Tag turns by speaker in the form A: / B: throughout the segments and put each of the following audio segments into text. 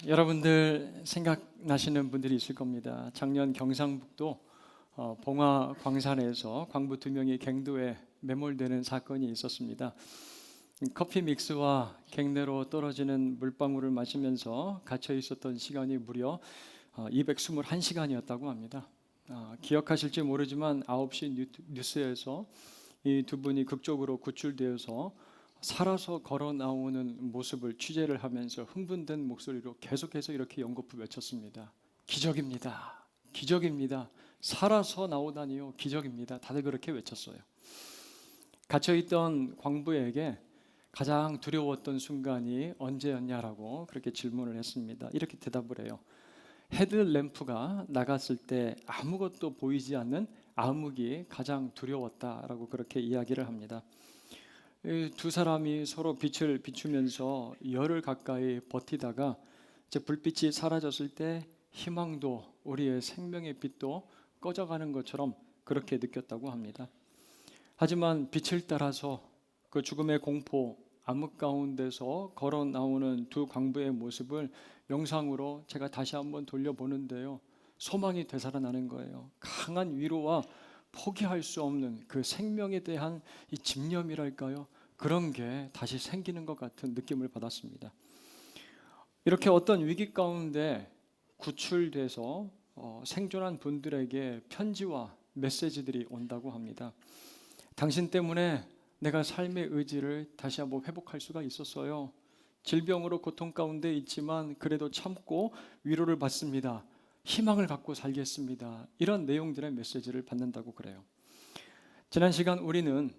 A: 여러분들 생각나시는 분들이 있을 겁니다. 작년 경상북도 봉화 광산에서 광부 2명이 갱도에 매몰되는 사건이 있었습니다. 커피 믹스와 갱내로 떨어지는 물방울을 마시면서 갇혀 있었던 시간이 무려 221시간이었다고 합니다. 기억하실지 모르지만 9시 뉴스에서 이 두 분이 극적으로 구출되어서 살아서 걸어 나오는 모습을 취재를 하면서 흥분된 목소리로 계속해서 이렇게 연거푸 외쳤습니다. 기적입니다. 기적입니다. 살아서 나오다니요. 기적입니다. 다들 그렇게 외쳤어요. 갇혀있던 광부에게 가장 두려웠던 순간이 언제였냐라고 그렇게 질문을 했습니다. 이렇게 대답을 해요. 헤드램프가 나갔을 때 아무것도 보이지 않는 암흑이 가장 두려웠다라고 그렇게 이야기를 합니다. 이 두 사람이 서로 빛을 비추면서 열흘 가까이 버티다가 이제 불빛이 사라졌을 때 희망도 우리의 생명의 빛도 꺼져가는 것처럼 그렇게 느꼈다고 합니다. 하지만 빛을 따라서 그 죽음의 공포, 암흑 가운데서 걸어 나오는 두 광부의 모습을 영상으로 제가 다시 한번 돌려보는데요. 소망이 되살아나는 거예요. 강한 위로와 포기할 수 없는 그 생명에 대한 이 집념이랄까요? 그런 게 다시 생기는 것 같은 느낌을 받았습니다. 이렇게 어떤 위기 가운데 구출돼서 생존한 분들에게 편지와 메시지들이 온다고 합니다. 당신 때문에 내가 삶의 의지를 다시 한번 회복할 수가 있었어요. 질병으로 고통 가운데 있지만 그래도 참고 위로를 받습니다. 희망을 갖고 살겠습니다. 이런 내용들의 메시지를 받는다고 그래요. 지난 시간 우리는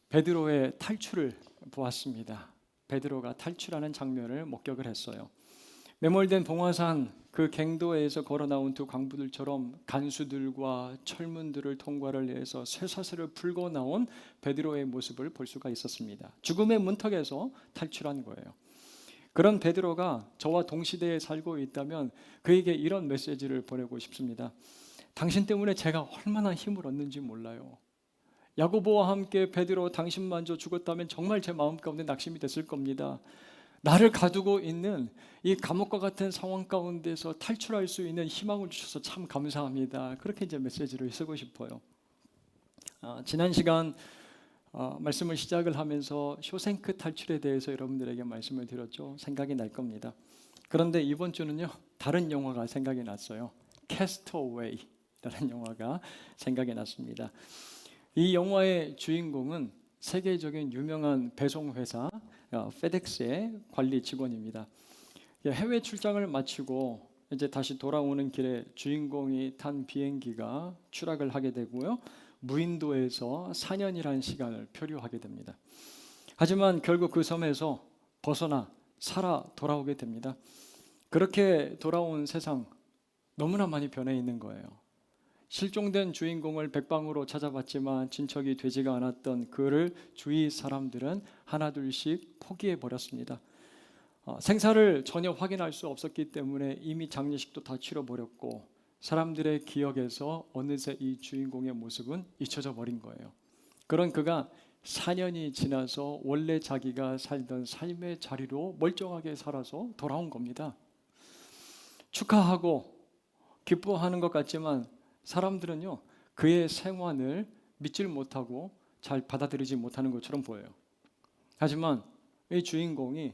A: 베드로의 탈출을 보았습니다. 베드로가 탈출하는 장면을 목격을 했어요. 매몰된 봉화산 그 갱도에서 걸어 나온 두 광부들처럼 간수들과 철문들을 통과를 해서 쇠사슬을 풀고 나온 베드로의 모습을 볼 수가 있었습니다. 죽음의 문턱에서 탈출한 거예요. 그런 베드로가 저와 동시대에 살고 있다면 그에게 이런 메시지를 보내고 싶습니다. 당신 때문에 제가 얼마나 힘을 얻는지 몰라요. 야고보와 함께 베드로 당신마저 죽었다면 정말 제 마음 가운데 낙심이 됐을 겁니다. 나를 가두고 있는 이 감옥과 같은 상황 가운데서 탈출할 수 있는 희망을 주셔서 참 감사합니다. 그렇게 이제 메시지를 쓰고 싶어요. 지난 시간 말씀을 시작을 하면서 쇼생크 탈출에 대해서 여러분들에게 말씀을 드렸죠. 생각이 날 겁니다. 그런데 이번 주는요, 다른 영화가 생각이 났어요. 캐스터웨이라는 영화가 생각이 났습니다. 이 영화의 주인공은 세계적인 유명한 배송회사 페덱스의 관리 직원입니다. 해외 출장을 마치고 이제 다시 돌아오는 길에 주인공이 탄 비행기가 추락을 하게 되고요. 무인도에서 4년이라는 시간을 표류하게 됩니다. 하지만 결국 그 섬에서 벗어나 살아 돌아오게 됩니다. 그렇게 돌아온 세상 너무나 많이 변해 있는 거예요. 실종된 주인공을 백방으로 찾아봤지만 진척이 되지가 않았던 그를 주위 사람들은 하나둘씩 포기해 버렸습니다. 생사를 전혀 확인할 수 없었기 때문에 이미 장례식도 다 치러버렸고 사람들의 기억에서 어느새 이 주인공의 모습은 잊혀져 버린 거예요. 그런 그가 4년이 지나서 원래 자기가 살던 삶의 자리로 멀쩡하게 살아서 돌아온 겁니다. 축하하고 기뻐하는 것 같지만 사람들은요, 그의 생환을 믿질 못하고 잘 받아들이지 못하는 것처럼 보여요. 하지만 이 주인공이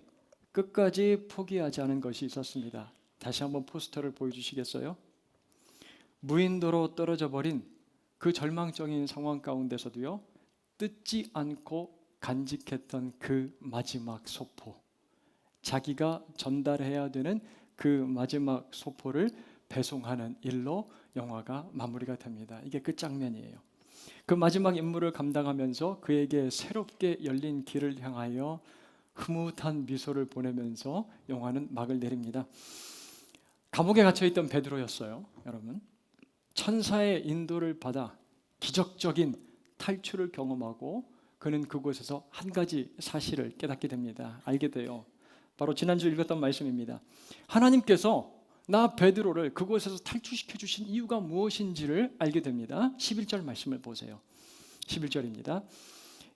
A: 끝까지 포기하지 않은 것이 있었습니다. 다시 한번 포스터를 보여주시겠어요? 무인도로 떨어져 버린 그 절망적인 상황 가운데서도요, 뜯지 않고 간직했던 그 마지막 소포, 자기가 전달해야 되는 그 마지막 소포를 배송하는 일로 영화가 마무리가 됩니다. 이게 끝장면이에요. 그 마지막 임무를 감당하면서 그에게 새롭게 열린 길을 향하여 흐뭇한 미소를 보내면서 영화는 막을 내립니다. 감옥에 갇혀있던 베드로였어요. 여러분, 천사의 인도를 받아 기적적인 탈출을 경험하고 그는 그곳에서 한 가지 사실을 깨닫게 됩니다. 알게 돼요. 바로 지난주 읽었던 말씀입니다. 하나님께서 나 베드로를 그곳에서 탈출시켜 주신 이유가 무엇인지를 알게 됩니다. 11절 말씀을 보세요. 11절입니다.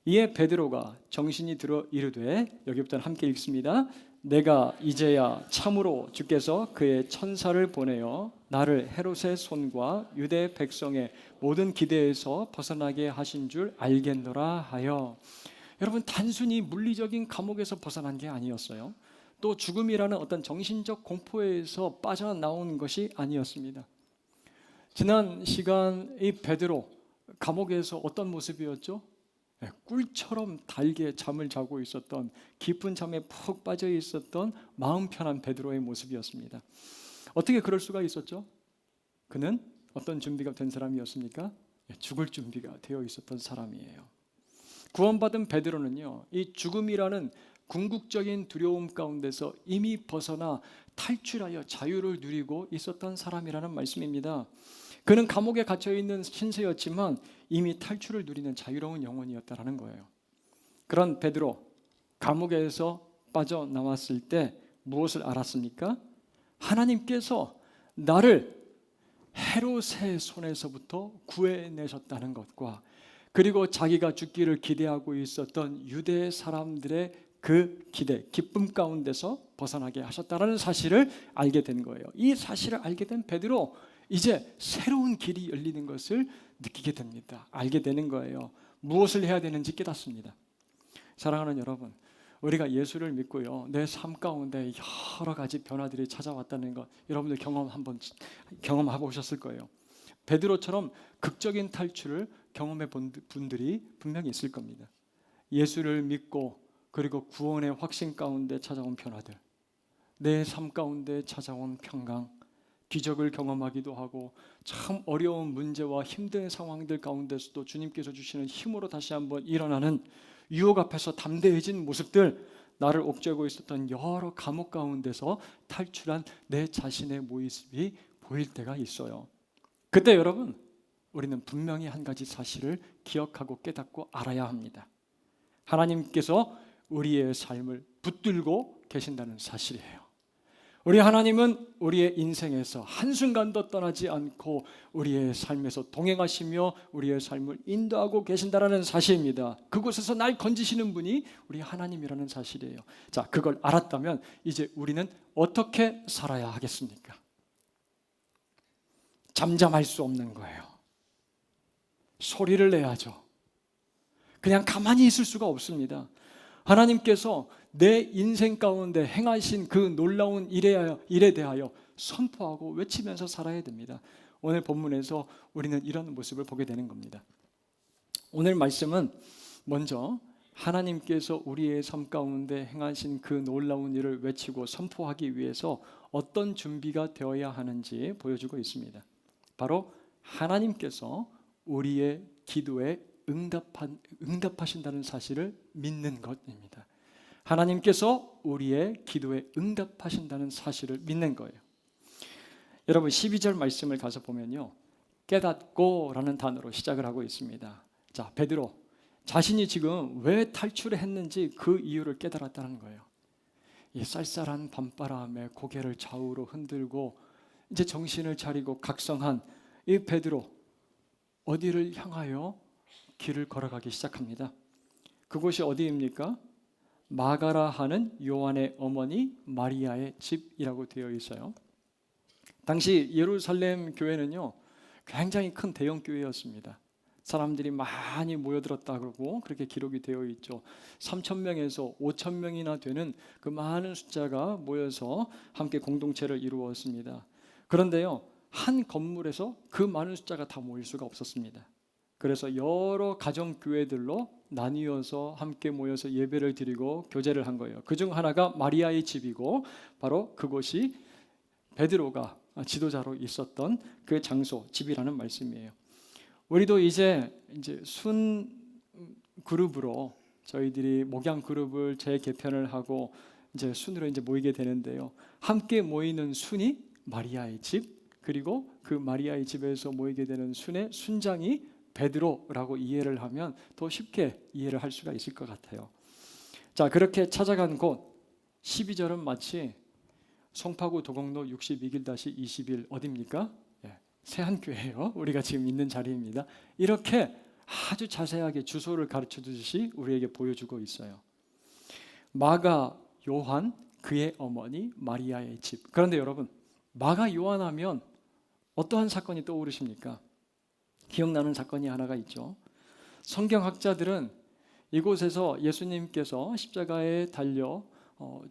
A: 이에 베드로가 정신이 들어 이르되, 여기부터는 함께 읽습니다. 내가 이제야 참으로 주께서 그의 천사를 보내어 나를 헤롯의 손과 유대 백성의 모든 기대에서 벗어나게 하신 줄 알겠노라 하여. 여러분, 단순히 물리적인 감옥에서 벗어난 게 아니었어요. 또 죽음이라는 어떤 정신적 공포에서 빠져나온 것이 아니었습니다. 지난 시간 이 베드로, 감옥에서 어떤 모습이었죠? 꿀처럼 달게 잠을 자고 있었던, 깊은 잠에 푹 빠져 있었던 마음 편한 베드로의 모습이었습니다. 어떻게 그럴 수가 있었죠? 그는 어떤 준비가 된 사람이었습니까? 죽을 준비가 되어 있었던 사람이에요. 구원받은 베드로는요, 이 죽음이라는 궁극적인 두려움 가운데서 이미 벗어나 탈출하여 자유를 누리고 있었던 사람이라는 말씀입니다. 그는 감옥에 갇혀 있는 신세였지만 이미 탈출을 누리는 자유로운 영혼이었다라는 거예요. 그런 베드로, 감옥에서 빠져나왔을 때 무엇을 알았습니까? 하나님께서 나를 헤롯의 손에서부터 구해내셨다는 것과, 그리고 자기가 죽기를 기대하고 있었던 유대 사람들의 그 기대, 기쁨 가운데서 벗어나게 하셨다는 사실을 알게 된 거예요. 이 사실을 알게 된 베드로, 이제 새로운 길이 열리는 것을 느끼게 됩니다. 알게 되는 거예요. 무엇을 해야 되는지 깨닫습니다. 사랑하는 여러분, 우리가 예수를 믿고요, 내 삶 가운데 여러 가지 변화들이 찾아왔다는 것, 여러분들 경험해 보셨을 거예요. 베드로처럼 극적인 탈출을 경험해 본 분들이 분명히 있을 겁니다. 예수를 믿고 그리고 구원의 확신 가운데 찾아온 변화들, 내 삶 가운데 찾아온 평강, 기적을 경험하기도 하고, 참 어려운 문제와 힘든 상황들 가운데서도 주님께서 주시는 힘으로 다시 한번 일어나는 유혹 앞에서 담대해진 모습들, 나를 옥죄고 있었던 여러 감옥 가운데서 탈출한 내 자신의 모습이 보일 때가 있어요. 그때 여러분, 우리는 분명히 한 가지 사실을 기억하고 깨닫고 알아야 합니다. 하나님께서 우리의 삶을 붙들고 계신다는 사실이에요. 우리 하나님은 우리의 인생에서 한순간도 떠나지 않고 우리의 삶에서 동행하시며 우리의 삶을 인도하고 계신다는 사실입니다. 그곳에서 날 건지시는 분이 우리 하나님이라는 사실이에요. 자, 그걸 알았다면 이제 우리는 어떻게 살아야 하겠습니까? 잠잠할 수 없는 거예요. 소리를 내야죠. 그냥 가만히 있을 수가 없습니다. 하나님께서 내 인생 가운데 행하신 그 놀라운 일에 대하여 선포하고 외치면서 살아야 됩니다. 오늘 본문에서 우리는 이런 모습을 보게 되는 겁니다. 오늘 말씀은 먼저 하나님께서 우리의 삶 가운데 행하신 그 놀라운 일을 외치고 선포하기 위해서 어떤 준비가 되어야 하는지 보여주고 있습니다. 바로 하나님께서 우리의 기도에 응답하신다는 사실을 믿는 것입니다. 하나님께서 우리의 기도에 응답하신다는 사실을 믿는 거예요. 여러분, 12절 말씀을 가서 보면요, 깨닫고 라는 단어로 시작을 하고 있습니다. 자, 베드로 자신이 지금 왜 탈출을 했는지 그 이유를 깨달았다는 거예요. 이 쌀쌀한 밤바람에 고개를 좌우로 흔들고 이제 정신을 차리고 각성한 이 베드로, 어디를 향하여 길을 걸어가기 시작합니다. 그곳이 어디입니까? 마가라 하는 요한의 어머니 마리아의 집이라고 되어 있어요. 당시 예루살렘 교회는요, 굉장히 큰 대형 교회였습니다. 사람들이 많이 모여들었다 그러고 그렇게 기록이 되어 있죠. 3,000명에서 5,000명이나 되는 그 많은 숫자가 모여서 함께 공동체를 이루었습니다. 그런데요, 한 건물에서 그 많은 숫자가 다 모일 수가 없었습니다. 그래서 여러 가정교회들로 나뉘어서 함께 모여서 예배를 드리고 교제를 한 거예요. 그중 하나가 마리아의 집이고, 바로 그곳이 베드로가 지도자로 있었던 그 장소, 집이라는 말씀이에요. 우리도 이제 순 그룹으로 저희들이 목양 그룹을 재개편을 하고 이제 순으로 이제 모이게 되는데요. 함께 모이는 순이 마리아의 집, 그리고 그 마리아의 집에서 모이게 되는 순의 순장이 베드로라고 이해를 하면 더 쉽게 이해를 할 수가 있을 것 같아요. 자, 그렇게 찾아간 곳 12절은 마치 송파구 도곡로 62길-20일 어디입니까? 세한교회예요. 우리가 지금 있는 자리입니다. 이렇게 아주 자세하게 주소를 가르쳐 주듯이 우리에게 보여주고 있어요. 마가, 요한, 그의 어머니 마리아의 집. 그런데 여러분, 마가 요한하면 어떠한 사건이 떠오르십니까? 기억나는 사건이 하나가 있죠. 성경학자들은 이곳에서 예수님께서 십자가에 달려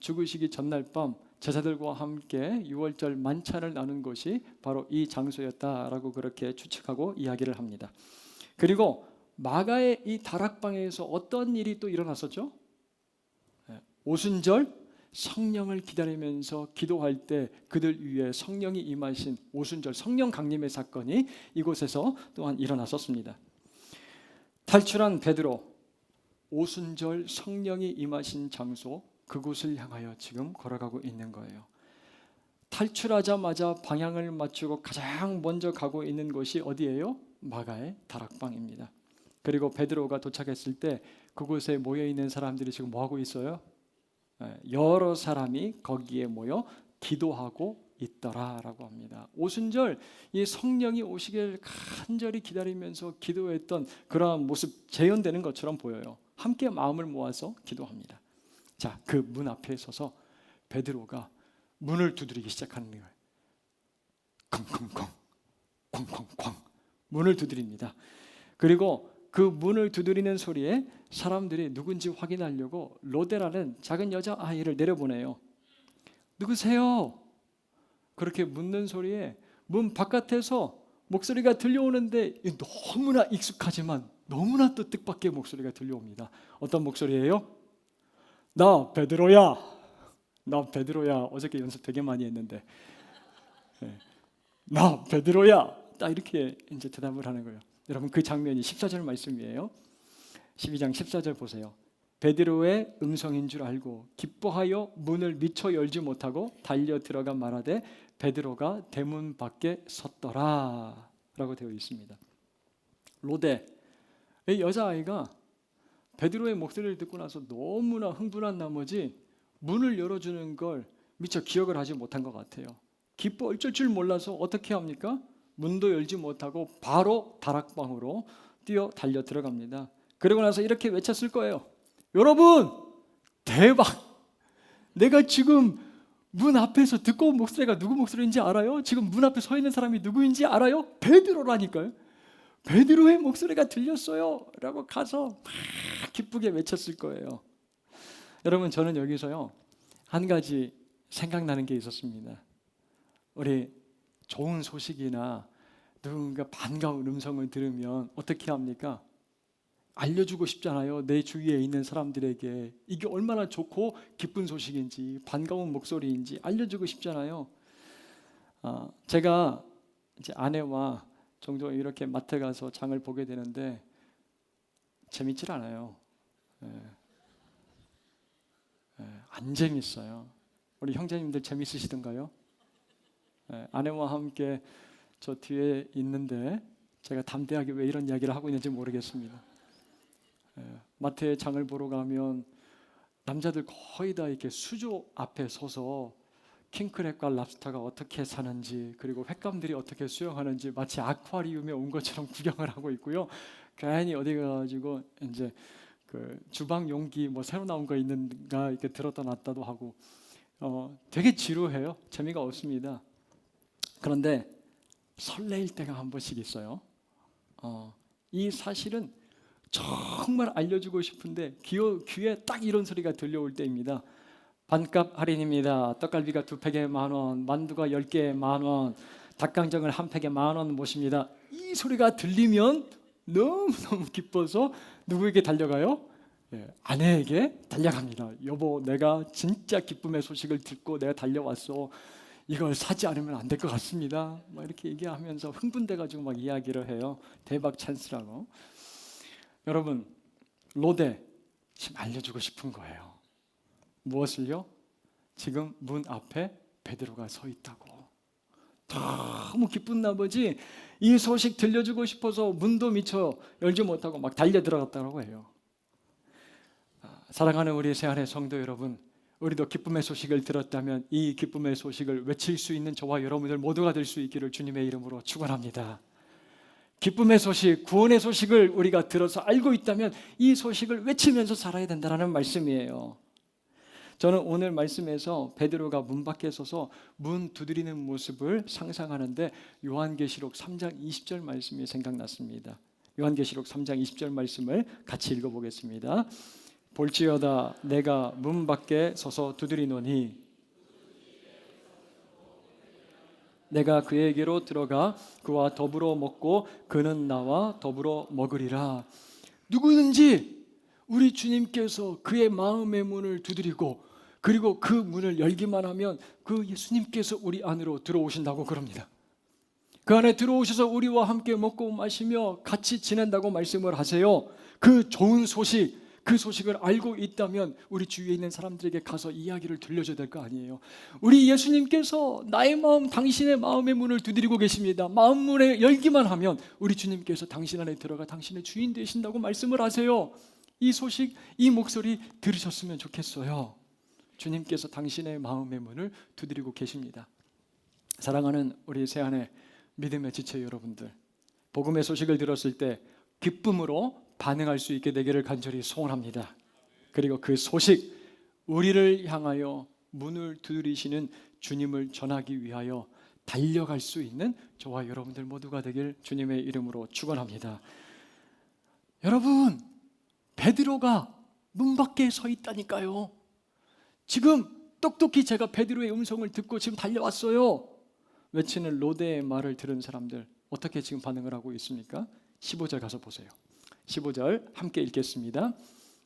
A: 죽으시기 전날 밤 제자들과 함께 유월절 만찬을 나눈 것이 바로 이 장소였다라고 그렇게 추측하고 이야기를 합니다. 그리고 마가의 이 다락방에서 어떤 일이 또 일어났었죠? 오순절 성령을 기다리면서 기도할 때 그들 위에 성령이 임하신 오순절 성령 강림의 사건이 이곳에서 또한 일어났었습니다. 탈출한 베드로, 오순절 성령이 임하신 장소 그곳을 향하여 지금 걸어가고 있는 거예요. 탈출하자마자 방향을 맞추고 가장 먼저 가고 있는 곳이 어디예요? 마가의 다락방입니다. 그리고 베드로가 도착했을 때 그곳에 모여 있는 사람들이 지금 뭐 하고 있어요? 여러 사람이 거기에 모여 기도하고 있더라라고 합니다. 오순절 이 성령이 오시길 간절히 기다리면서 기도했던 그러한 모습 재현되는 것처럼 보여요. 함께 마음을 모아서 기도합니다. 자, 그 문 앞에 서서 베드로가 문을 두드리기 시작하는 거예요. 쿵쿵쿵, 쿵쿵쿵 문을 두드립니다. 그리고 그 문을 두드리는 소리에 사람들이 누군지 확인하려고 로데라는 작은 여자아이를 내려보내요. 누구세요? 그렇게 묻는 소리에 문 바깥에서 목소리가 들려오는데 너무나 익숙하지만 너무나 또 뜻밖의 목소리가 들려옵니다. 어떤 목소리예요? 나 베드로야. 나 베드로야. 어저께 연습 되게 많이 했는데. 나 베드로야. 딱 이렇게 이제 대답을 하는 거예요. 여러분 그 장면이 14절 말씀이에요. 12장 14절 보세요. 베드로의 음성인 줄 알고 기뻐하여 문을 미처 열지 못하고 달려 들어가 말하되 베드로가 대문 밖에 섰더라 라고 되어 있습니다. 로데, 이 여자아이가 베드로의 목소리를 듣고 나서 너무나 흥분한 나머지 문을 열어주는 걸 미처 기억을 하지 못한 것 같아요. 기뻐 어쩔 줄 몰라서 어떻게 합니까? 문도 열지 못하고 바로 다락방으로 뛰어 달려 들어갑니다. 그러고 나서 이렇게 외쳤을 거예요. 여러분, 대박! 내가 지금 문 앞에서 듣고 온 목소리가 누구 목소리인지 알아요? 지금 문 앞에 서 있는 사람이 누구인지 알아요? 베드로라니까요. 베드로의 목소리가 들렸어요 라고 가서 막 기쁘게 외쳤을 거예요. 여러분, 저는 여기서요 한 가지 생각나는 게 있었습니다. 우리 좋은 소식이나 누군가 반가운 음성을 들으면 어떻게 합니까? 알려주고 싶잖아요. 내 주위에 있는 사람들에게 이게 얼마나 좋고 기쁜 소식인지 반가운 목소리인지 알려주고 싶잖아요. 제가 이제 아내와 종종 이렇게 마트 가서 장을 보게 되는데 재밌질 않아요. 안 재밌어요. 우리 형제님들 재밌으시던가요? 아내와 함께 저 뒤에 있는데 제가 담대하게 왜 이런 이야기를 하고 있는지 모르겠습니다. 마트에 장을 보러 가면 남자들 거의 다 이렇게 수조 앞에 서서 킹크랩과 랍스타가 어떻게 사는지 그리고 횟감들이 어떻게 수영하는지 마치 아쿠아리움에 온 것처럼 구경을 하고 있고요. 괜히 어디 가가지고 이제 그 주방 용기 뭐 새로 나온 거 있는가 이렇게 들었다 놨다도 하고 되게 지루해요. 재미가 없습니다. 그런데 설레일 때가 한 번씩 있어요. 이 사실은 정말 알려주고 싶은데 귀에 딱 이런 소리가 들려올 때입니다. 반값 할인입니다. 떡갈비가 2팩에 10,000원, 만두가 10개에 10,000원, 닭강정을 한 팩에 10,000원 모십니다. 이 소리가 들리면 너무너무 기뻐서 누구에게 달려가요? 아내에게 달려갑니다. 여보, 내가 진짜 기쁨의 소식을 듣고 내가 달려왔어. 이걸 사지 않으면 안 될 것 같습니다. 막 이렇게 얘기하면서 흥분돼가지고 막 이야기를 해요. 대박 찬스라고. 여러분, 로데 지금 알려주고 싶은 거예요. 무엇을요? 지금 문 앞에 베드로가 서 있다고. 너무 기쁜 나머지 이 소식 들려주고 싶어서 문도 미처 열지 못하고 막 달려 들어갔다고 해요. 사랑하는 우리 새하늘 성도 여러분, 우리도 기쁨의 소식을 들었다면 이 기쁨의 소식을 외칠 수 있는 저와 여러분들 모두가 될 수 있기를 주님의 이름으로 축원합니다. 기쁨의 소식, 구원의 소식을 우리가 들어서 알고 있다면 이 소식을 외치면서 살아야 된다는 말씀이에요. 저는 오늘 말씀에서 베드로가 문 밖에 서서 문 두드리는 모습을 상상하는데 요한계시록 3장 20절 말씀이 생각났습니다. 요한계시록 3장 20절 말씀을 같이 읽어보겠습니다. 볼지어다 내가 문 밖에 서서 두드리노니 내가 그에게로 들어가 그와 더불어 먹고 그는 나와 더불어 먹으리라. 누구든지 우리 주님께서 그의 마음의 문을 두드리고 그리고 그 문을 열기만 하면 그 예수님께서 우리 안으로 들어오신다고 그럽니다. 그 안에 들어오셔서 우리와 함께 먹고 마시며 같이 지낸다고 말씀을 하세요. 그 좋은 소식, 그 소식을 알고 있다면 우리 주위에 있는 사람들에게 가서 이야기를 들려줘야 될 거 아니에요. 우리 예수님께서 나의 마음, 당신의 마음의 문을 두드리고 계십니다. 마음 문에 열기만 하면 우리 주님께서 당신 안에 들어가 당신의 주인 되신다고 말씀을 하세요. 이 소식, 이 목소리 들으셨으면 좋겠어요. 주님께서 당신의 마음의 문을 두드리고 계십니다. 사랑하는 우리 새한해 믿음의 지체 여러분들, 복음의 소식을 들었을 때 기쁨으로 반응할 수 있게 되기를 간절히 소원합니다. 그리고 그 소식, 우리를 향하여 문을 두드리시는 주님을 전하기 위하여 달려갈 수 있는 저와 여러분들 모두가 되길 주님의 이름으로 축원합니다. 여러분, 베드로가 문 밖에 서 있다니까요. 지금 똑똑히 제가 베드로의 음성을 듣고 지금 달려왔어요. 외치는 로데의 말을 들은 사람들 어떻게 지금 반응을 하고 있습니까? 15절 가서 보세요. 15절 함께 읽겠습니다.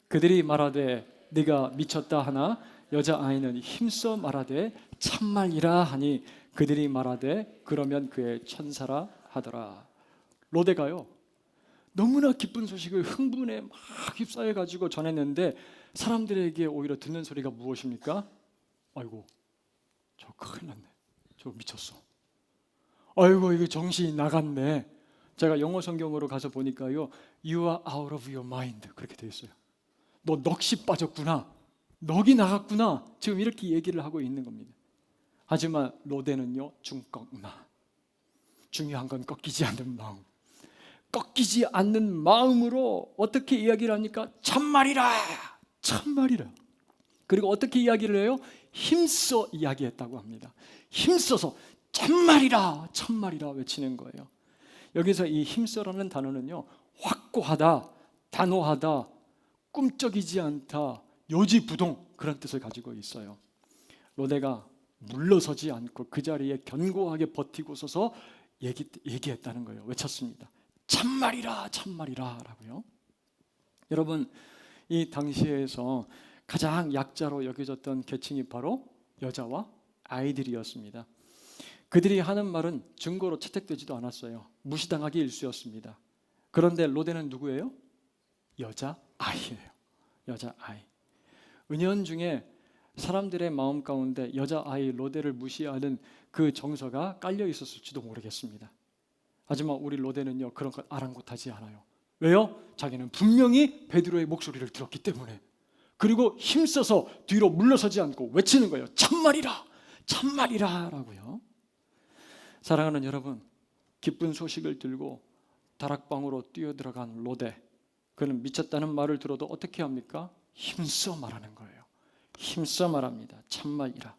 A: 그들이 말하되 네가 미쳤다 하나 여자아이는 힘써 말하되 참말이라 하니 그들이 말하되 그러면 그의 천사라 하더라. 로데가요 너무나 기쁜 소식을 흥분에 막 휩싸여 가지고 전했는데 사람들에게 오히려 듣는 소리가 무엇입니까? 아이고 저 큰일 났네, 저 미쳤어, 아이고 이거 정신이 나갔네. 제가 영어 성경으로 가서 보니까요 You are out of your mind 그렇게 되어 있어요. 너 넋이 빠졌구나, 넋이 나갔구나, 지금 이렇게 얘기를 하고 있는 겁니다. 하지만 로데는요 중꺾나, 중요한 건 꺾이지 않는 마음, 꺾이지 않는 마음으로 어떻게 이야기를 합니까? 참말이라, 참말이라. 그리고 어떻게 이야기를 해요? 힘써 이야기했다고 합니다. 힘써서 참말이라, 참말이라 외치는 거예요. 여기서 이 힘써라는 단어는요 확고하다, 단호하다, 꿈쩍이지 않다, 요지부동 그런 뜻을 가지고 있어요. 로데가 물러서지 않고 그 자리에 견고하게 버티고 서서 얘기했다는 거예요. 외쳤습니다. 참말이라, 참말이라 라고요. 여러분, 이 당시에서 가장 약자로 여겨졌던 계층이 바로 여자와 아이들이었습니다. 그들이 하는 말은 증거로 채택되지도 않았어요. 무시당하기 일쑤였습니다. 그런데 로데는 누구예요? 여자아이예요. 여자아이. 은연중에 사람들의 마음 가운데 여자아이 로데를 무시하는 그 정서가 깔려 있었을지도 모르겠습니다. 하지만 우리 로데는요 그런 걸 아랑곳하지 않아요. 왜요? 자기는 분명히 베드로의 목소리를 들었기 때문에. 그리고 힘써서 뒤로 물러서지 않고 외치는 거예요. 참말이라, 참말이라 라고요. 사랑하는 여러분, 기쁜 소식을 들고 다락방으로 뛰어들어간 로데, 그는 미쳤다는 말을 들어도 어떻게 합니까? 힘써 말하는 거예요. 힘써 말합니다. 참말이라.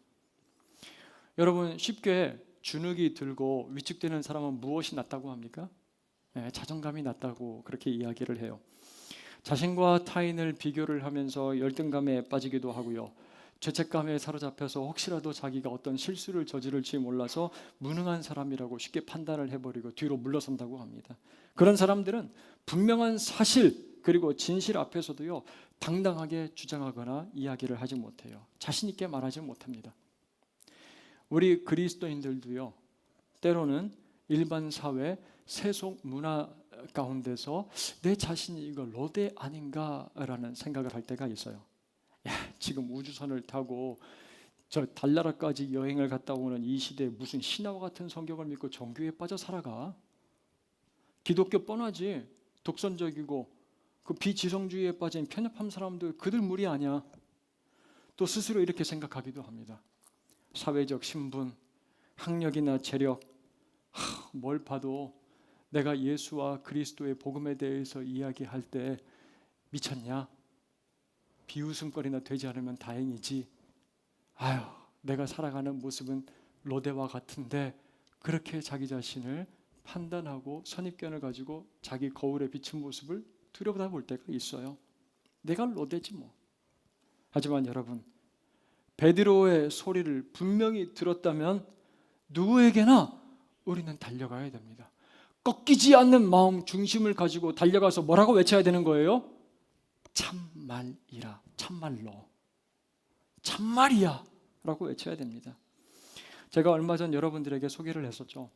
A: 여러분, 쉽게 주눅이 들고 위축되는 사람은 무엇이 낫다고 합니까? 네, 자존감이 낮다고 그렇게 이야기를 해요. 자신과 타인을 비교를 하면서 열등감에 빠지기도 하고요. 죄책감에 사로잡혀서 혹시라도 자기가 어떤 실수를 저지를지 몰라서 무능한 사람이라고 쉽게 판단을 해버리고 뒤로 물러선다고 합니다. 그런 사람들은 분명한 사실 그리고 진실 앞에서도요 당당하게 주장하거나 이야기를 하지 못해요. 자신 있게 말하지 못합니다. 우리 그리스도인들도요 때로는 일반 사회 세속 문화 가운데서 내 자신이 이거 로데 아닌가라는 생각을 할 때가 있어요. 야, 지금 우주선을 타고 저 달나라까지 여행을 갔다 오는 이 시대에 무슨 신화와 같은 성경을 믿고 종교에 빠져 살아가? 기독교 뻔하지. 독선적이고 그 비지성주의에 빠진 편협한 사람들 그들 무리 아니야. 또 스스로 이렇게 생각하기도 합니다. 사회적 신분, 학력이나 재력, 뭘 봐도 내가 예수와 그리스도의 복음에 대해서 이야기할 때 미쳤냐? 비웃음거리나 되지 않으면 다행이지. 아유, 내가 살아가는 모습은 로데와 같은데, 그렇게 자기 자신을 판단하고 선입견을 가지고 자기 거울에 비친 모습을 들여다볼 때가 있어요. 내가 로데지 뭐. 하지만 여러분, 베드로의 소리를 분명히 들었다면 누구에게나 우리는 달려가야 됩니다. 꺾이지 않는 마음 중심을 가지고 달려가서 뭐라고 외쳐야 되는 거예요? 참말이라, 참말로, 참말이야 라고 외쳐야 됩니다. 제가 얼마 전 여러분들에게 소개를 했었죠.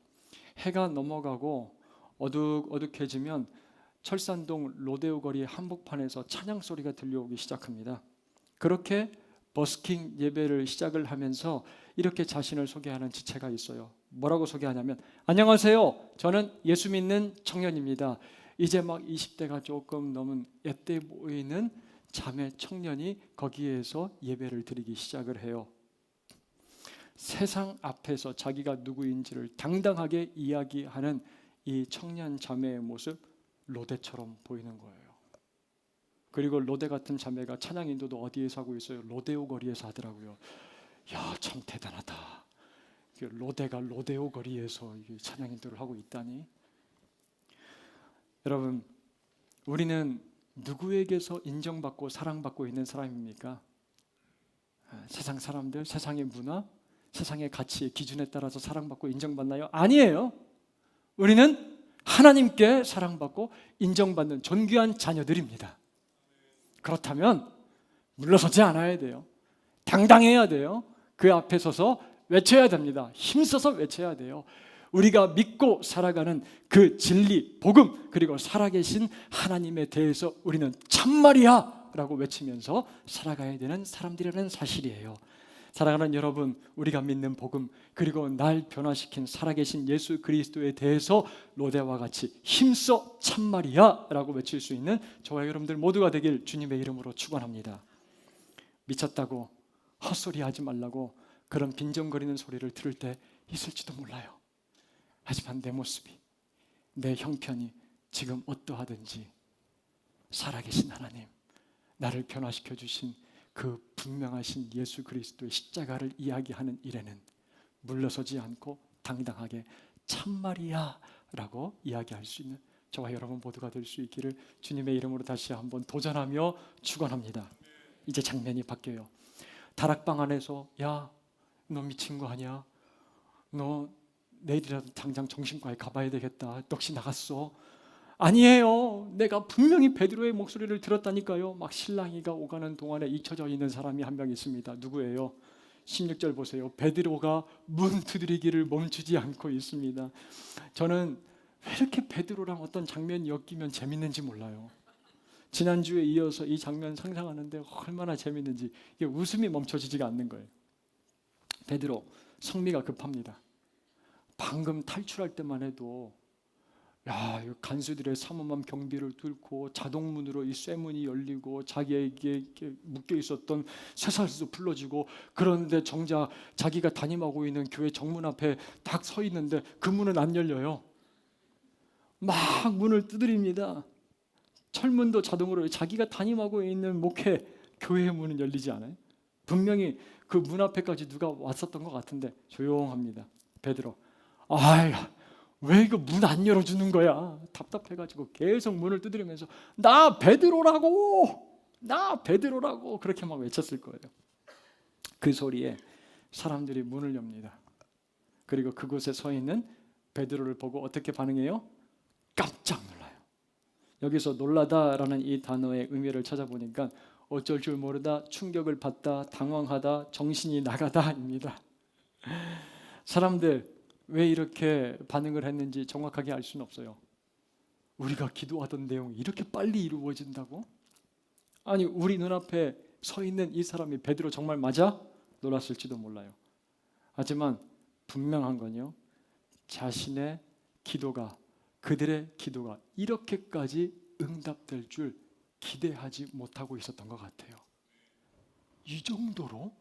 A: 해가 넘어가고 어둑어둑해지면 철산동 로데오 거리 한복판에서 찬양 소리가 들려오기 시작합니다. 그렇게 버스킹 예배를 시작을 하면서 이렇게 자신을 소개하는 지체가 있어요. 뭐라고 소개하냐면, 안녕하세요, 저는 예수 믿는 청년입니다. 이제 막 20대가 조금 넘은 옛때 보이는 자매 청년이 거기에서 예배를 드리기 시작을 해요. 세상 앞에서 자기가 누구인지를 당당하게 이야기하는 이 청년 자매의 모습, 로데처럼 보이는 거예요. 그리고 로데 같은 자매가 찬양 인도도 어디에서 하고 있어요? 로데오 거리에서 하더라고요. 야, 참 대단하다. 로데가 로데오 거리에서 찬양 인도를 하고 있다니. 여러분, 우리는 누구에게서 인정받고 사랑받고 있는 사람입니까? 세상 사람들, 세상의 문화, 세상의 가치의 기준에 따라서 사랑받고 인정받나요? 아니에요. 우리는 하나님께 사랑받고 인정받는 존귀한 자녀들입니다. 그렇다면 물러서지 않아야 돼요. 당당해야 돼요. 그 앞에 서서 외쳐야 됩니다. 힘써서 외쳐야 돼요. 우리가 믿고 살아가는 그 진리, 복음, 그리고 살아계신 하나님에 대해서 우리는 참말이야 라고 외치면서 살아가야 되는 사람들이라는 사실이에요. 사랑하는 여러분, 우리가 믿는 복음, 그리고 날 변화시킨 살아계신 예수 그리스도에 대해서 로데와 같이 힘써 참말이야 라고 외칠 수 있는 저와 여러분들 모두가 되길 주님의 이름으로 축원합니다. 미쳤다고 헛소리 하지 말라고 그런 빈정거리는 소리를 들을 때 있을지도 몰라요. 하지만 내 모습이, 내 형편이 지금 어떠하든지 살아계신 하나님, 나를 변화시켜 주신 그 분명하신 예수 그리스도의 십자가를 이야기하는 일에는 물러서지 않고 당당하게 참말이야 라고 이야기할 수 있는 저와 여러분 모두가 될 수 있기를 주님의 이름으로 다시 한번 도전하며 축원합니다. 이제 장면이 바뀌어요. 다락방 안에서, 야, 너 미친 거 아니야? 너 내일이라도 당장 정신과에 가봐야 되겠다. 넋이 나갔어. 아니에요. 내가 분명히 베드로의 목소리를 들었다니까요. 막 실랑이가 오가는 동안에 잊혀져 있는 사람이 한 명 있습니다. 누구예요? 16절 보세요. 베드로가 문 두드리기를 멈추지 않고 있습니다. 저는 왜 이렇게 베드로랑 어떤 장면이 엮이면 재밌는지 몰라요. 지난주에 이어서 이 장면 상상하는데 얼마나 재밌는지, 이게 웃음이 멈춰지지가 않는 거예요. 베드로 성미가 급합니다. 방금 탈출할 때만 해도 야, 간수들의 삼엄한 경비를 뚫고 자동문으로 이 쇠문이 열리고 자기에게 묶여 있었던 쇠사슬도 풀어지고, 그런데 정작 자기가 담임하고 있는 교회 정문 앞에 딱 서 있는데 그 문은 안 열려요. 막 문을 두드립니다. 철문도 자동으로, 자기가 담임하고 있는 목회 교회의 문은 열리지 않아요. 분명히 그 문 앞에까지 누가 왔었던 것 같은데 조용합니다. 베드로, 아유, 왜 이거 문 안 열어주는 거야? 답답해가지고 계속 문을 두드리면서 나 베드로라고, 나 베드로라고 그렇게 막 외쳤을 거예요. 그 소리에 사람들이 문을 엽니다. 그리고 그곳에 서 있는 베드로를 보고 어떻게 반응해요? 깜짝 놀라요. 여기서 놀라다라는 이 단어의 의미를 찾아보니까 어쩔 줄 모르다, 충격을 받다, 당황하다, 정신이 나가다입니다. 사람들 왜 이렇게 반응을 했는지 정확하게 알 수는 없어요. 우리가 기도하던 내용이 이렇게 빨리 이루어진다고? 아니, 우리 눈앞에 서 있는 이 사람이 베드로 정말 맞아? 놀랐을지도 몰라요. 하지만 분명한 건요, 자신의 기도가, 그들의 기도가 이렇게까지 응답될 줄 기대하지 못하고 있었던 것 같아요. 이 정도로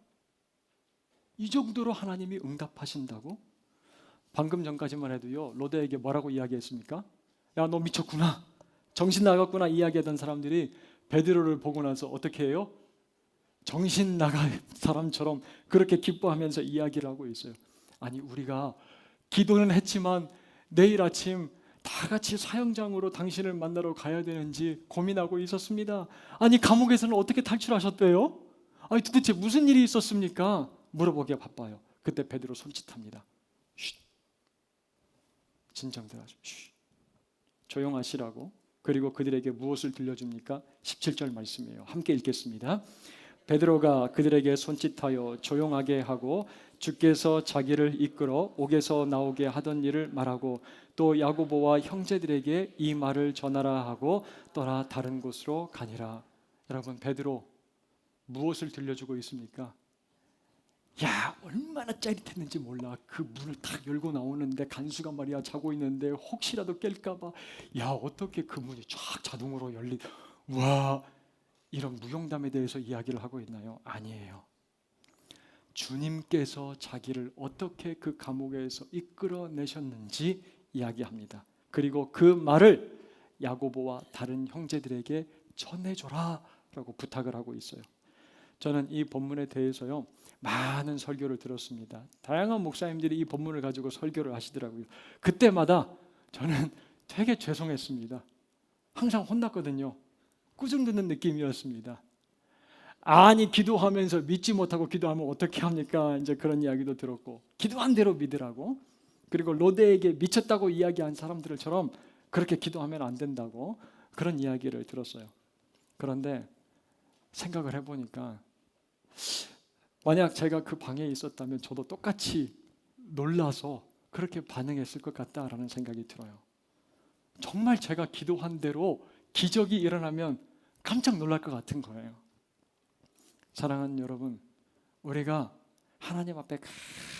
A: 하나님이 응답하신다고? 방금 전까지만 해도요, 로데에게 뭐라고 이야기했습니까? 야, 너 미쳤구나, 정신 나갔구나 이야기하던 사람들이 베드로를 보고 나서 어떻게 해요? 정신 나간 사람처럼 그렇게 기뻐하면서 이야기를 하고 있어요. 아니, 우리가 기도는 했지만 내일 아침 다 같이 사형장으로 당신을 만나러 가야 되는지 고민하고 있었습니다. 아니, 감옥에서는 어떻게 탈출하셨대요? 아니, 도대체 무슨 일이 있었습니까? 물어보기가 바빠요. 그때 베드로 손짓합니다. 쉿. 진정들 하십시오. 쉿. 조용하시라고. 그리고 그들에게 무엇을 들려줍니까? 17절 말씀이에요. 함께 읽겠습니다. 베드로가 그들에게 손짓하여 조용하게 하고 주께서 자기를 이끌어 옥에서 나오게 하던 일을 말하고 또 야고보와 형제들에게 이 말을 전하라 하고 떠나 다른 곳으로 가니라. 여러분, 베드로 무엇을 들려주고 있습니까? 야, 얼마나 짜릿했는지 몰라. 그 문을 탁 열고 나오는데 간수가 말이야 자고 있는데 혹시라도 깰까봐, 야, 어떻게 그 문이 쫙 자동으로 와, 이런 무용담에 대해서 이야기를 하고 있나요? 아니에요. 주님께서 자기를 어떻게 그 감옥에서 이끌어내셨는지 이야기합니다. 그리고 그 말을 야고보와 다른 형제들에게 전해줘라 라고 부탁을 하고 있어요. 저는 이 본문에 대해서요, 많은 설교를 들었습니다. 다양한 목사님들이 이 본문을 가지고 설교를 하시더라고요. 그때마다 저는 되게 죄송했습니다. 항상 혼났거든요. 꾸중 듣는 느낌이었습니다. 아니, 기도하면서 믿지 못하고 기도하면 어떻게 합니까? 이제 그런 이야기도 들었고, 기도한 대로 믿으라고. 그리고 로데에게 미쳤다고 이야기한 사람들처럼 그렇게 기도하면 안 된다고, 그런 이야기를 들었어요. 그런데 생각을 해보니까 만약 제가 그 방에 있었다면 저도 똑같이 놀라서 그렇게 반응했을 것 같다라는 생각이 들어요. 정말 제가 기도한 대로 기적이 일어나면 깜짝 놀랄 것 같은 거예요. 사랑하는 여러분, 우리가 하나님 앞에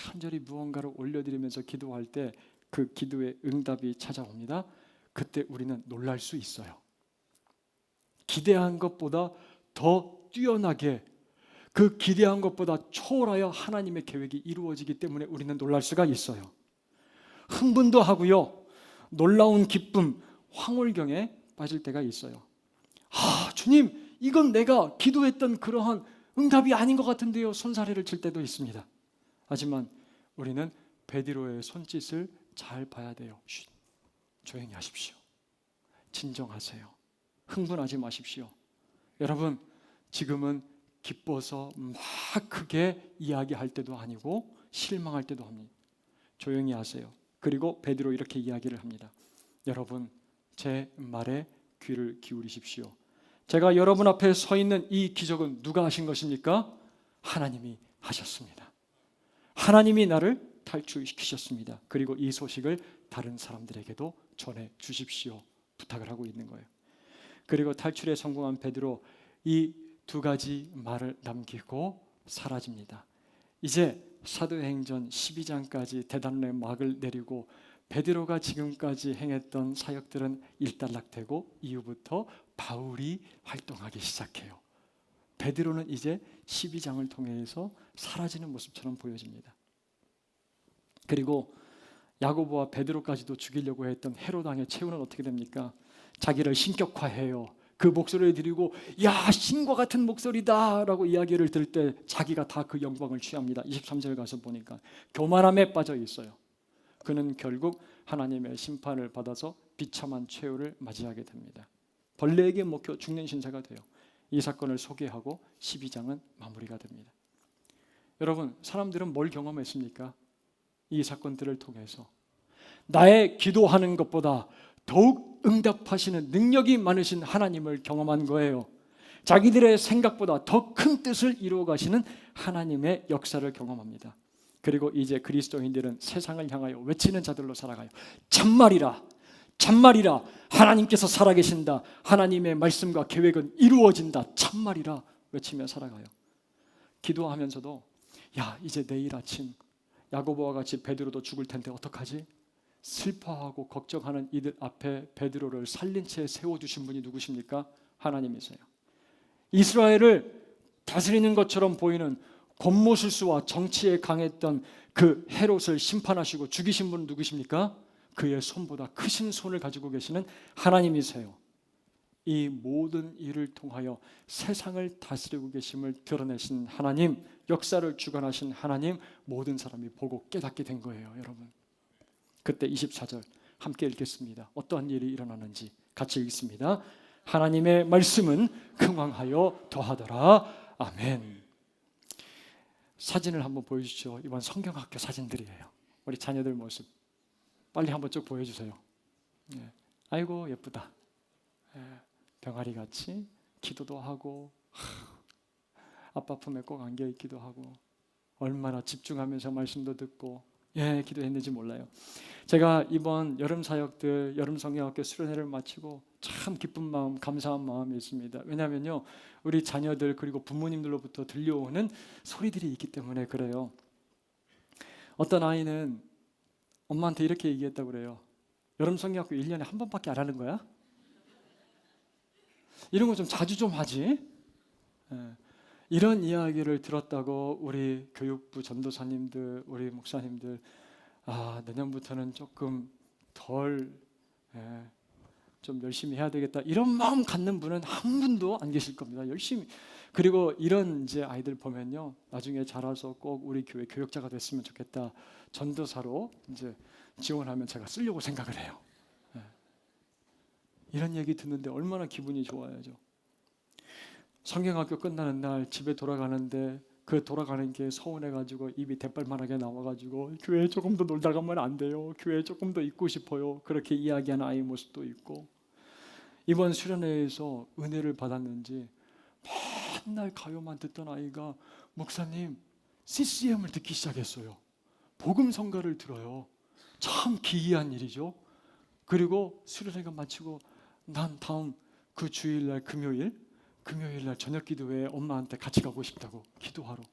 A: 간절히 무언가를 올려드리면서 기도할 때 그 기도의 응답이 찾아옵니다. 그때 우리는 놀랄 수 있어요. 기대한 것보다 더 뛰어나게, 그 기대한 것보다 초월하여 하나님의 계획이 이루어지기 때문에 우리는 놀랄 수가 있어요. 흥분도 하고요, 놀라운 기쁨, 황홀경에 빠질 때가 있어요. 주님, 이건 내가 기도했던 그러한 응답이 아닌 것 같은데요, 손사래를 칠 때도 있습니다. 하지만 우리는 베드로의 손짓을 잘 봐야 돼요. 쉿, 조용히 하십시오. 진정하세요. 흥분하지 마십시오. 여러분, 지금은 기뻐서 막 크게 이야기할 때도 아니고 실망할 때도 합니다. 조용히 하세요. 그리고 베드로 이렇게 이야기를 합니다. 여러분, 제 말에 귀를 기울이십시오. 제가 여러분 앞에 서 있는 이 기적은 누가 하신 것입니까? 하나님이 하셨습니다. 하나님이 나를 탈출시키셨습니다. 그리고 이 소식을 다른 사람들에게도 전해 주십시오. 부탁을 하고 있는 거예요. 그리고 탈출에 성공한 베드로, 이 두 가지 말을 남기고 사라집니다. 이제 사도행전 12장까지 대단의 막을 내리고 베드로가 지금까지 행했던 사역들은 일단락되고 이후부터 바울이 활동하기 시작해요. 베드로는 이제 12장을 통해서 사라지는 모습처럼 보여집니다. 그리고 야고보와 베드로까지도 죽이려고 했던 헤롯 왕의 최후는 어떻게 됩니까? 자기를 신격화해요. 그 목소리를 들이고, 야, 신과 같은 목소리다 라고 이야기를 들을 때 자기가 다 그 영광을 취합니다. 23절 가서 보니까 교만함에 빠져 있어요. 그는 결국 하나님의 심판을 받아서 비참한 최후를 맞이하게 됩니다. 벌레에게 먹혀 죽는 신세가 돼요. 이 사건을 소개하고 12장은 마무리가 됩니다. 여러분, 사람들은 뭘 경험했습니까? 이 사건들을 통해서 나의 기도하는 것보다 더욱 응답하시는 능력이 많으신 하나님을 경험한 거예요. 자기들의 생각보다 더 큰 뜻을 이루어 가시는 하나님의 역사를 경험합니다. 그리고 이제 그리스도인들은 세상을 향하여 외치는 자들로 살아가요. 참말이라, 참말이라, 하나님께서 살아계신다. 하나님의 말씀과 계획은 이루어진다. 참말이라 외치며 살아가요. 기도하면서도, 야, 이제 내일 아침 야고보와 같이 베드로도 죽을 텐데 어떡하지? 슬퍼하고 걱정하는 이들 앞에 베드로를 살린 채 세워주신 분이 누구십니까? 하나님이세요. 이스라엘을 다스리는 것처럼 보이는 권모술수와 정치에 강했던 그 헤롯을 심판하시고 죽이신 분은 누구십니까? 그의 손보다 크신 손을 가지고 계시는 하나님이세요. 이 모든 일을 통하여 세상을 다스리고 계심을 드러내신 하나님, 역사를 주관하신 하나님, 모든 사람이 보고 깨닫게 된 거예요, 여러분. 그때 24절 함께 읽겠습니다. 어떠한 일이 일어나는지 같이 읽습니다. 하나님의 말씀은 흥왕하여 더하더라. 아멘. 사진을 한번 보여주시죠. 이번 성경학교 사진들이에요. 우리 자녀들 모습 빨리 한번 쭉 보여주세요. 아이고 예쁘다. 병아리 같이 기도도 하고 아빠 품에 꼭 안겨 있기도 하고 얼마나 집중하면서 말씀도 듣고 기도했는지 몰라요. 제가 이번 여름 사역들, 여름 성경학교 수련회를 마치고 참 기쁜 마음, 감사한 마음이 있습니다. 왜냐하면요, 우리 자녀들 그리고 부모님들로부터 들려오는 소리들이 있기 때문에 그래요. 어떤 아이는 엄마한테 이렇게 얘기했다고 그래요. 여름 성경학교 1년에 한 번밖에 안 하는 거야? 이런 거 좀 자주 좀 하지. 이런 이야기를 들었다고 우리 교육부 전도사님들, 우리 목사님들 내년부터는 조금 덜 좀 열심히 해야 되겠다 이런 마음 갖는 분은 한 분도 안 계실 겁니다. 열심히. 그리고 이런 이제 아이들 보면요, 나중에 자라서 꼭 우리 교회 교역자가 됐으면 좋겠다. 전도사로 이제 지원하면 제가 쓰려고 생각을 해요. 이런 얘기 듣는데 얼마나 기분이 좋아야죠. 성경학교 끝나는 날 집에 돌아가는데 그 돌아가는 게 서운해가지고 입이 대빨만하게 나와가지고 교회에 조금 더 놀다 가면 안 돼요. 교회에 조금 더 있고 싶어요. 그렇게 이야기하는 아이 모습도 있고, 이번 수련회에서 은혜를 받았는지 맨날 가요만 듣던 아이가 목사님 CCM을 듣기 시작했어요. 복음 성가를 들어요. 참 기이한 일이죠. 그리고 수련회가 마치고 난 다음 그 주일날 금요일날 저녁 기도회에 엄마한테 같이 가고 싶다고 기도하러,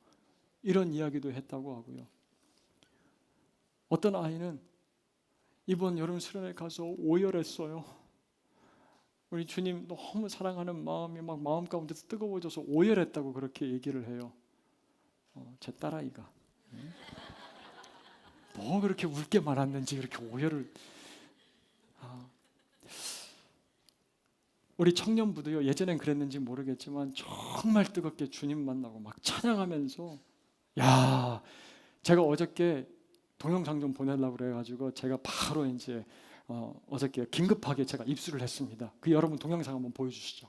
A: 이런 이야기도 했다고 하고요. 어떤 아이는 이번 여름 수련회 가서 오열했어요. 우리 주님 너무 사랑하는 마음이 막 마음 가운데서 뜨거워져서 오열했다고 그렇게 얘기를 해요. 제 딸아이가 뭐 그렇게 울게 많았는지 그렇게 오열을. 우리 청년부도요, 예전엔 그랬는지 모르겠지만 정말 뜨겁게 주님 만나고 막 찬양하면서, 제가 어저께 동영상 좀 보내려고 그래가지고 제가 바로 이제 어저께 긴급하게 제가 입수를 했습니다. 그 여러분 동영상 한번 보여주시죠.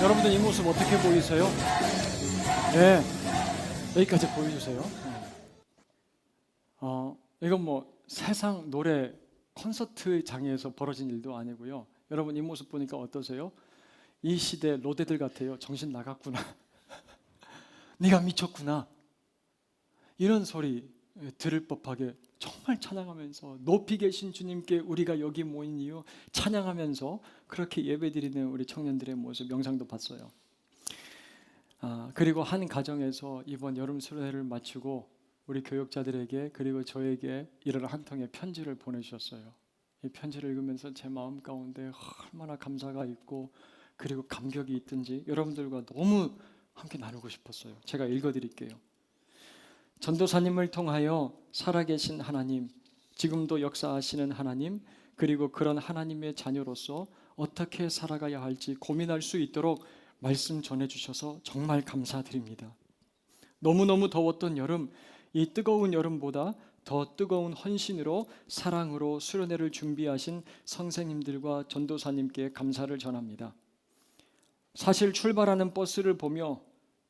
A: 여러분들 이 모습 어떻게 보이세요? 네, 여기까지 보여주세요. 이건 뭐 세상 노래 콘서트장에서 벌어진 일도 아니고요. 여러분 이 모습 보니까 어떠세요? 이 시대 로데들 같아요. 정신 나갔구나. 네가 미쳤구나. 이런 소리 들을 법하게 정말 찬양하면서 높이 계신 주님께 우리가 여기 모인 이유 찬양하면서 그렇게 예배드리는 우리 청년들의 모습 영상도 봤어요. 그리고 한 가정에서 이번 여름 수련회를 마치고 우리 교역자들에게 그리고 저에게 이런 한 통의 편지를 보내주셨어요. 이 편지를 읽으면서 제 마음 가운데 얼마나 감사가 있고 그리고 감격이 있든지 여러분들과 너무 함께 나누고 싶었어요. 제가 읽어드릴게요. 전도사님을 통하여 살아계신 하나님, 지금도 역사하시는 하나님, 그리고 그런 하나님의 자녀로서 어떻게 살아가야 할지 고민할 수 있도록 말씀 전해주셔서 정말 감사드립니다. 너무너무 더웠던 여름, 이 뜨거운 여름보다 더 뜨거운 헌신으로 사랑으로 수련회를 준비하신 선생님들과 전도사님께 감사를 전합니다. 사실 출발하는 버스를 보며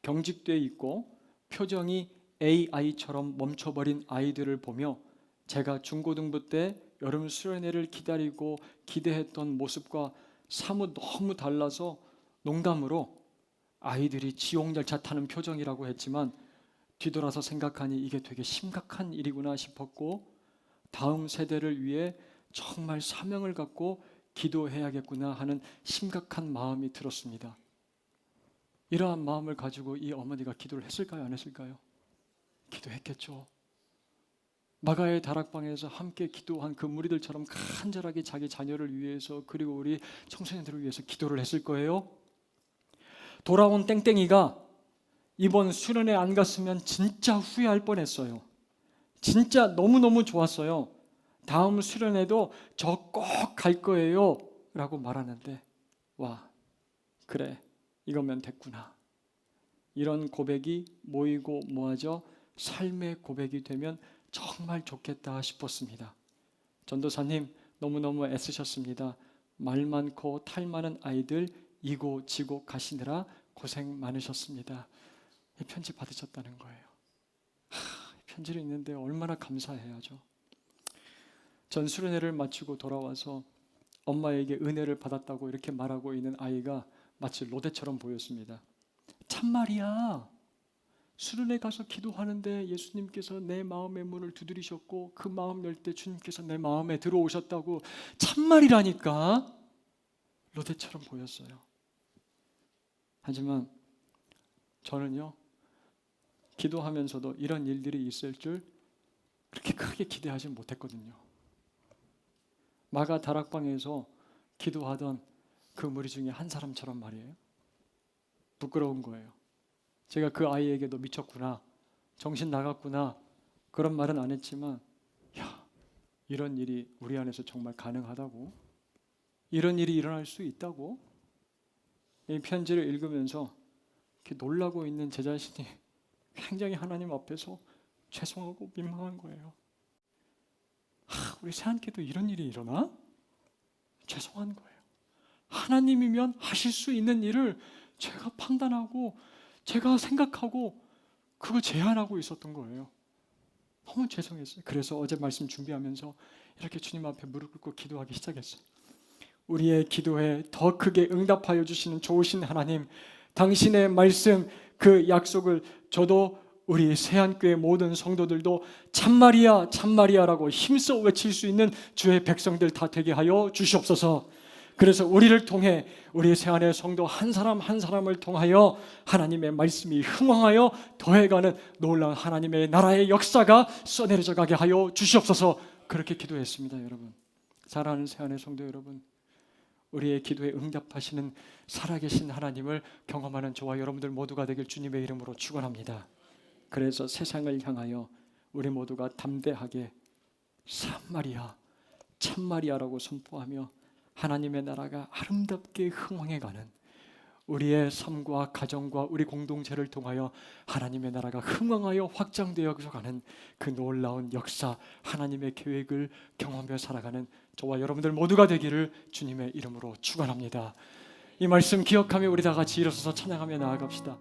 A: 경직돼 있고 표정이 AI처럼 멈춰버린 아이들을 보며 제가 중고등부 때 여름 수련회를 기다리고 기대했던 모습과 사뭇 너무 달라서 농담으로 아이들이 지옥열차 타는 표정이라고 했지만 뒤돌아서 생각하니 이게 되게 심각한 일이구나 싶었고, 다음 세대를 위해 정말 사명을 갖고 기도해야겠구나 하는 심각한 마음이 들었습니다. 이러한 마음을 가지고 이 어머니가 기도를 했을까요? 안 했을까요? 기도했겠죠. 마가의 다락방에서 함께 기도한 그 무리들처럼 간절하게 자기 자녀를 위해서 그리고 우리 청소년들을 위해서 기도를 했을 거예요. 돌아온 땡땡이가 이번 수련회 안 갔으면 진짜 후회할 뻔했어요. 진짜 너무너무 좋았어요. 다음 수련회도 저 꼭 갈 거예요 라고 말하는데, 와, 그래, 이거면 됐구나. 이런 고백이 모이고 모아져 삶의 고백이 되면 정말 좋겠다 싶었습니다. 전도사님 너무너무 애쓰셨습니다. 말 많고 탈 많은 아이들 이고 지고 가시느라 고생 많으셨습니다. 이 편지 받으셨다는 거예요. 편지를 읽는데 얼마나 감사해야죠. 전 수련회를 마치고 돌아와서 엄마에게 은혜를 받았다고 이렇게 말하고 있는 아이가 마치 로데처럼 보였습니다. 참말이야. 수련회 가서 기도하는데 예수님께서 내 마음의 문을 두드리셨고 그 마음 열 때 주님께서 내 마음에 들어오셨다고 참말이라니까. 로데처럼 보였어요. 하지만 저는요, 기도하면서도 이런 일들이 있을 줄 그렇게 크게 기대하지 못했거든요. 마가 다락방에서 기도하던 그 무리 중에 한 사람처럼 말이에요. 부끄러운 거예요. 제가 그 아이에게 너 미쳤구나, 정신 나갔구나 그런 말은 안 했지만, 야, 이런 일이 우리 안에서 정말 가능하다고, 이런 일이 일어날 수 있다고, 이 편지를 읽으면서 이렇게 놀라고 있는 제 자신이 굉장히 하나님 앞에서 죄송하고 민망한 거예요. 우리 새한께도 이런 일이 일어나? 죄송한 거예요. 하나님이면 하실 수 있는 일을 제가 판단하고 제가 생각하고 그걸 제안하고 있었던 거예요. 너무 죄송했어요. 그래서 어제 말씀 준비하면서 이렇게 주님 앞에 무릎 꿇고 기도하기 시작했어요. 우리의 기도에 더 크게 응답하여 주시는 좋으신 하나님, 당신의 말씀, 그 약속을 저도 우리 새한교회 모든 성도들도 참말이야 참말이야라고 힘써 외칠 수 있는 주의 백성들 다 되게 하여 주시옵소서. 그래서 우리를 통해 우리 새한의 성도 한 사람 한 사람을 통하여 하나님의 말씀이 흥왕하여 더해가는 놀라운 하나님의 나라의 역사가 쏟아내려져 가게 하여 주시옵소서. 그렇게 기도했습니다. 여러분, 사랑하는 새한의 성도 여러분, 우리의 기도에 응답하시는 살아계신 하나님을 경험하는 저와 여러분들 모두가 되길 주님의 이름으로 축원합니다. 그래서 세상을 향하여 우리 모두가 담대하게 참말이야 참말이야라고 선포하며 하나님의 나라가 아름답게 흥왕해가는 우리의 삶과 가정과 우리 공동체를 통하여 하나님의 나라가 흥왕하여 확장되어서 가는 그 놀라운 역사, 하나님의 계획을 경험하며 살아가는 저와 여러분들 모두가 되기를 주님의 이름으로 축원합니다. 이 말씀 기억하며 우리 다 같이 일어서서 찬양하며 나아갑시다.